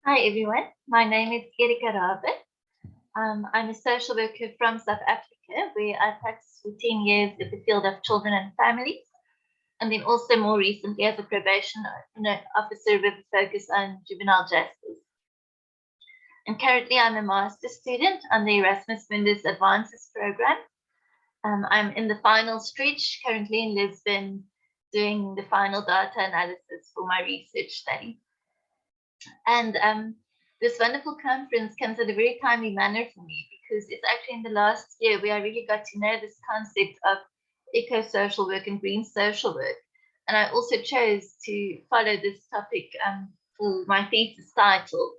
Hi everyone, my name is Erika Rabe. I'm a social worker from South Africa where I practiced for 10 years in the field of children and families, and then also more recently as a probation officer with a focus on juvenile justice. And currently I'm a master's student on the Erasmus Mundus ADVANCES program. I'm in the final stretch currently in Lisbon doing the final data analysis for my research study. And this wonderful conference comes at a very timely manner for me because it's actually in the last year where I really got to know this concept of eco-social work and green social work. And I also chose to follow this topic for my thesis title,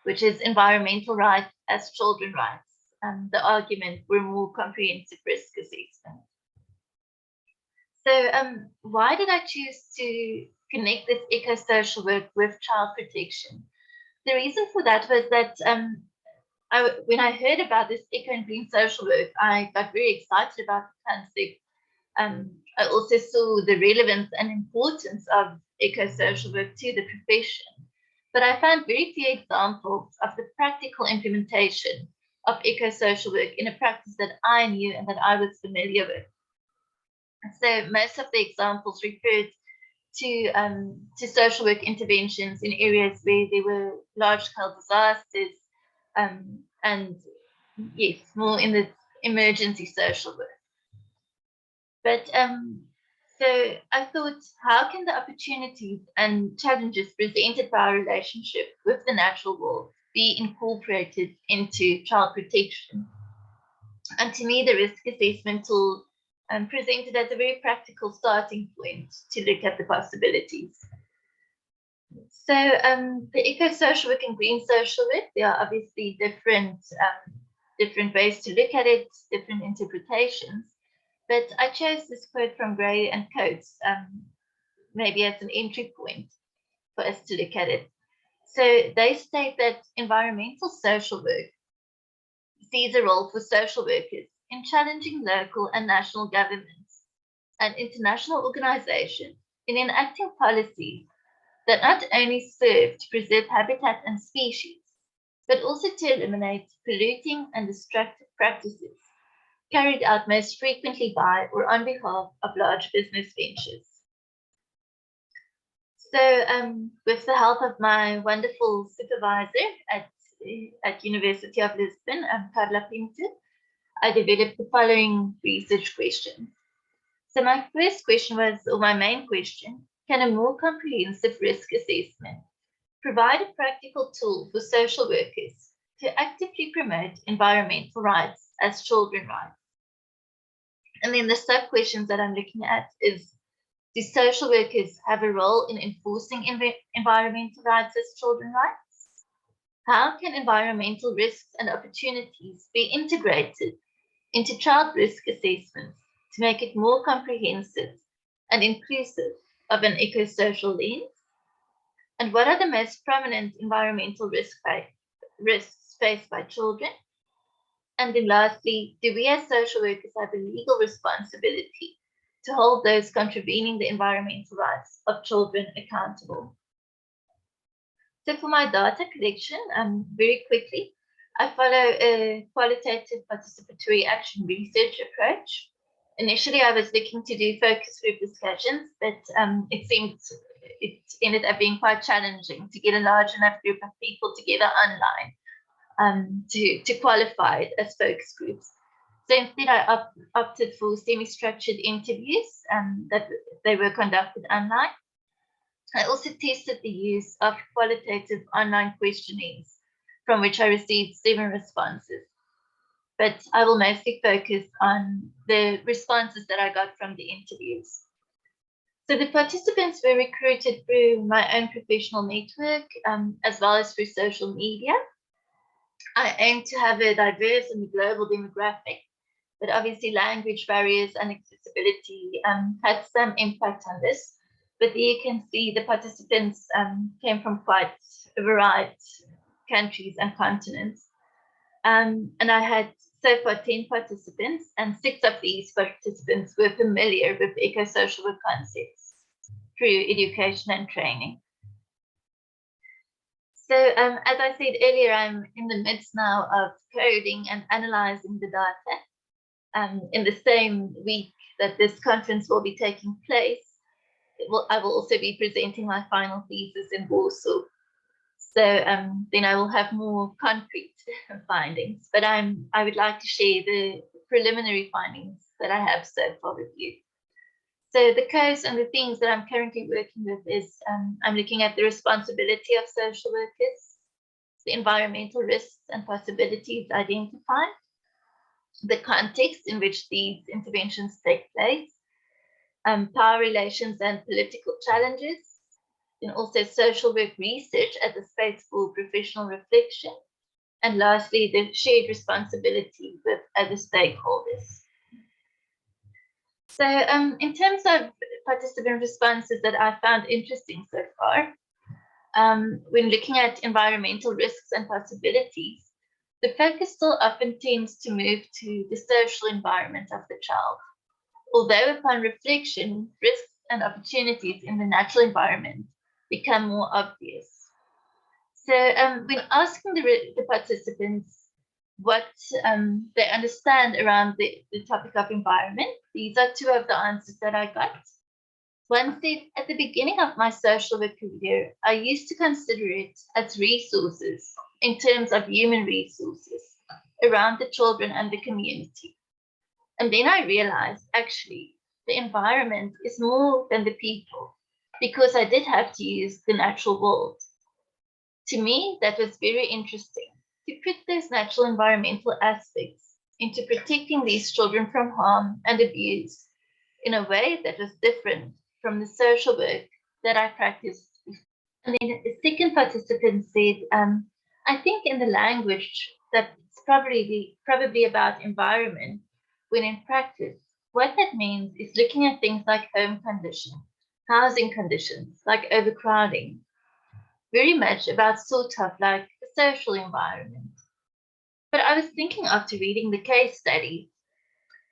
which is Environmental Rights as Children Rights, the argument for a more comprehensive risk assessment. So why did I choose to connect this eco-social work with child protection? The reason for that was that when I heard about this eco and green social work, I got very excited about the concept. I also saw the relevance and importance of eco-social work to the profession, but I found very few examples of the practical implementation of eco-social work in a practice that I knew and that I was familiar with. So most of the examples referred to social work interventions in areas where there were large-scale disasters, and yes, more in the emergency social work. But so I thought, how can the opportunities and challenges presented by our relationship with the natural world be incorporated into child protection? And to me, the risk assessment tool presented as a very practical starting point to look at the possibilities. So the eco-social work and green social work, there are obviously different ways to look at it, different interpretations. But I chose this quote from Gray and Coates, maybe as an entry point for us to look at it. So they state that environmental social work sees a role for social workers in challenging local and national governments and international organizations in enacting policies that not only serve to preserve habitat and species, but also to eliminate polluting and destructive practices carried out most frequently by or on behalf of large business ventures. So with the help of my wonderful supervisor at University of Lisbon, Carla Pinto, I developed the following research questions. So my first question was, or my main question, can a more comprehensive risk assessment provide a practical tool for social workers to actively promote environmental rights as children rights? And then the sub-questions that I'm looking at is, do social workers have a role in enforcing environmental rights as children rights? How can environmental risks and opportunities be integrated into child risk assessments to make it more comprehensive and inclusive of an eco-social lens? And what are the most prominent environmental risks faced by children? And then lastly, do we as social workers have a legal responsibility to hold those contravening the environmental rights of children accountable? So for my data collection, very quickly, I follow a qualitative participatory action research approach. Initially, I was looking to do focus group discussions, but it ended up being quite challenging to get a large enough group of people together online to qualify it as focus groups. So instead, I opted for semi-structured interviews that they were conducted online. I also tested the use of qualitative online questionnaires, from which I received 7 responses. But I will mostly focus on the responses that I got from the interviews. So the participants were recruited through my own professional network, as well as through social media. I aim to have a diverse and global demographic, but obviously language barriers and accessibility had some impact on this. But there you can see the participants came from quite a variety of countries and continents. And I had so far 10 participants, and 6 of these participants were familiar with eco-social work concepts through education and training. So as I said earlier, I'm in the midst now of coding and analyzing the data. In the same week that this conference will be taking place, I will also be presenting my final thesis in Warsaw. So then I will have more concrete findings, but I would like to share the preliminary findings that I have so far with you. So the codes and the things that I'm currently working with is I'm looking at the responsibility of social workers, the environmental risks and possibilities identified, the context in which these interventions take place, power relations and political challenges, and also social work research as a space for professional reflection, and lastly, the shared responsibility with other stakeholders. So in terms of participant responses that I found interesting so far, when looking at environmental risks and possibilities, the focus still often tends to move to the social environment of the child. Although upon reflection, risks and opportunities in the natural environment become more obvious. So when asking the participants what they understand around the topic of environment, these are two of the answers that I got. One said, at the beginning of my social work career, I used to consider it as resources in terms of human resources around the children and the community. And then I realized actually the environment is more than the people, because I did have to use the natural world. To me, that was very interesting, to put those natural environmental aspects into protecting these children from harm and abuse in a way that was different from the social work that I practiced. And then the second participant said, I think in the language that's probably about environment, when in practice, what that means is looking at things like home conditions, housing conditions, like overcrowding, very much about sort of like the social environment. But I was thinking after reading the case study,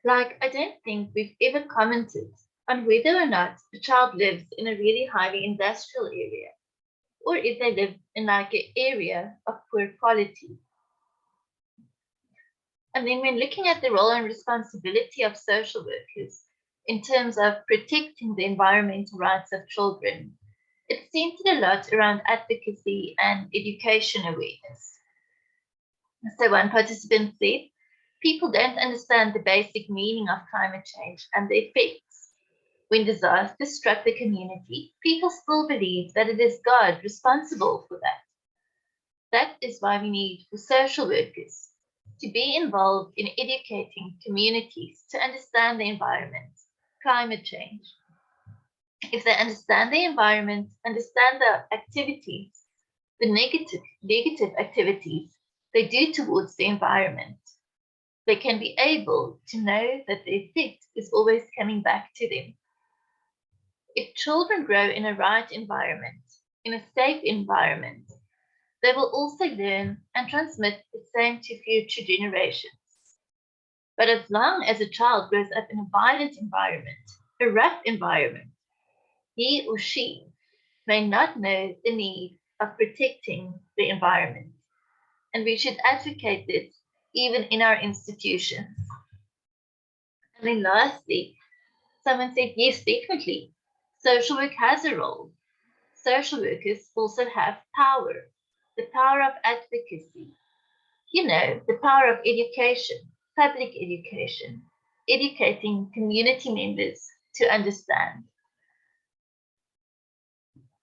like I don't think we've ever commented on whether or not the child lives in a really highly industrial area, or if they live in like an area of poor quality. And then when looking at the role and responsibility of social workers in terms of protecting the environmental rights of children, it centered a lot around advocacy and education awareness. So one participant said, people don't understand the basic meaning of climate change and the effects. When disaster struck the community, people still believe that it is God responsible for that. That is why we need for social workers to be involved in educating communities to understand the environment, climate change. If they understand the environment, understand the activities, the negative activities they do towards the environment, they can be able to know that the effect is always coming back to them. If children grow in a right environment, in a safe environment, they will also learn and transmit the same to future generations. But as long as a child grows up in a violent environment, a rough environment, he or she may not know the need of protecting the environment. And we should advocate this even in our institutions. And then lastly, someone said, yes, definitely, social work has a role. Social workers also have power, the power of advocacy, the power of education, public education, educating community members to understand.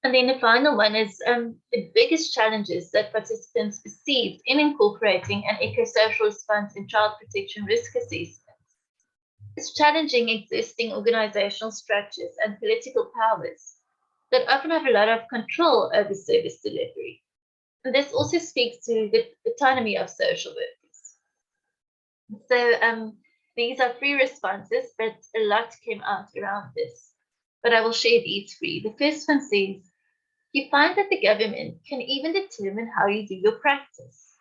And then the final one is the biggest challenges that participants perceived in incorporating an eco-social response in child protection risk assessments. It's challenging existing organizational structures and political powers that often have a lot of control over service delivery. And this also speaks to the autonomy of social workers. So these are 3 responses, but a lot came out around this. But I will share these 3. The first one says, you find that the government can even determine how you do your practice.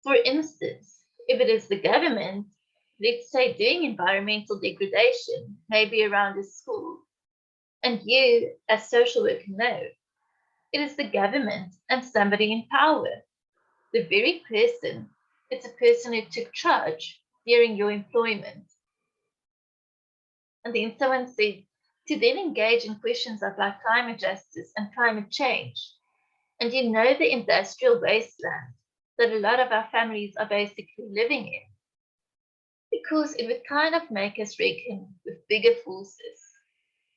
For instance, if it is the government, let's say doing environmental degradation, maybe around a school, and you as social worker know, It is the government and somebody in power. The very person, it's a person who took charge during your employment. And then someone said, to then engage in questions of like climate justice and climate change. And you know the industrial wasteland that a lot of our families are basically living in. Because it would kind of make us reckon with bigger forces.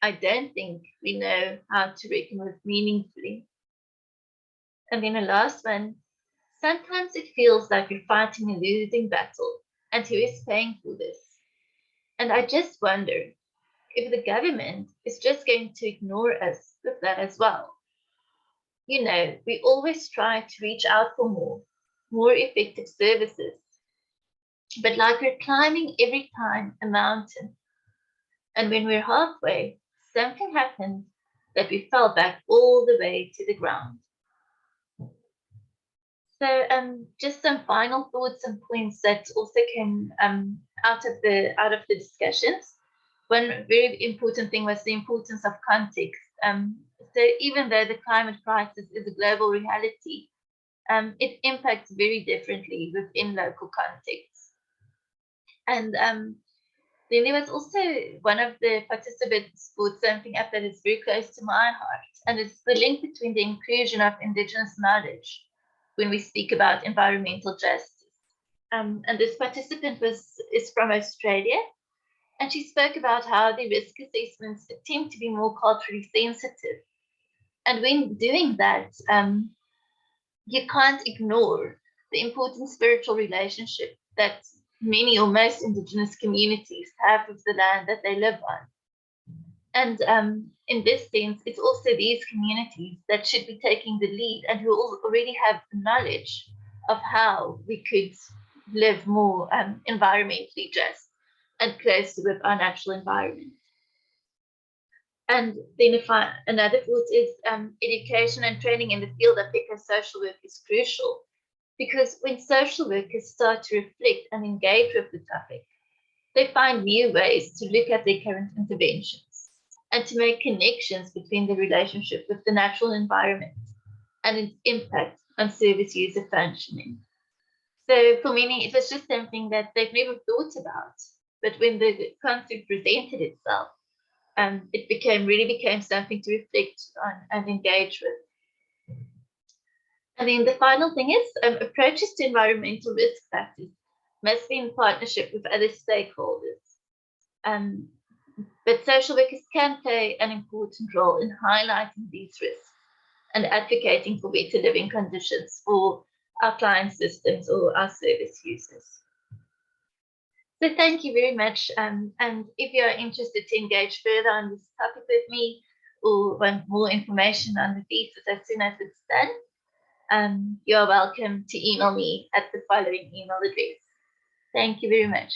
I don't think we know how to reckon with meaningfully. And then the last one, sometimes it feels like we're fighting a losing battle, and who is paying for this? And I just wonder if the government is just going to ignore us with that as well. You know, we always try to reach out for more effective services. But like we're climbing every time a mountain. And when we're halfway, something happened that we fell back all the way to the ground. So just some final thoughts and points that also came out of the discussions. One very important thing was the importance of context. So even though the climate crisis is a global reality, it impacts very differently within local contexts. And then there was also one of the participants brought something up that is very close to my heart, and it's the link between the inclusion of Indigenous knowledge when we speak about environmental justice. And this participant is from Australia, and she spoke about how the risk assessments attempt to be more culturally sensitive. And when doing that, you can't ignore the important spiritual relationship that many or most Indigenous communities have with the land that they live on. And in this sense, it's also these communities that should be taking the lead and who already have the knowledge of how we could live more environmentally just and close with our natural environment. And then another thought is education and training in the field of eco-social work is crucial, because when social workers start to reflect and engage with the topic, they find new ways to look at their current interventions and to make connections between the relationship with the natural environment and its impact on service user functioning. So for many, it was just something that they've never thought about. But when the concept presented itself, it really became something to reflect on and engage with. And then the final thing is approaches to environmental risk factors must be in partnership with other stakeholders. But social workers can play an important role in highlighting these risks and advocating for better living conditions for our client systems or our service users. So thank you very much. And if you're interested to engage further on this topic with me or want more information on the thesis as soon as it's done, you're welcome to email me at the following email address. Thank you very much.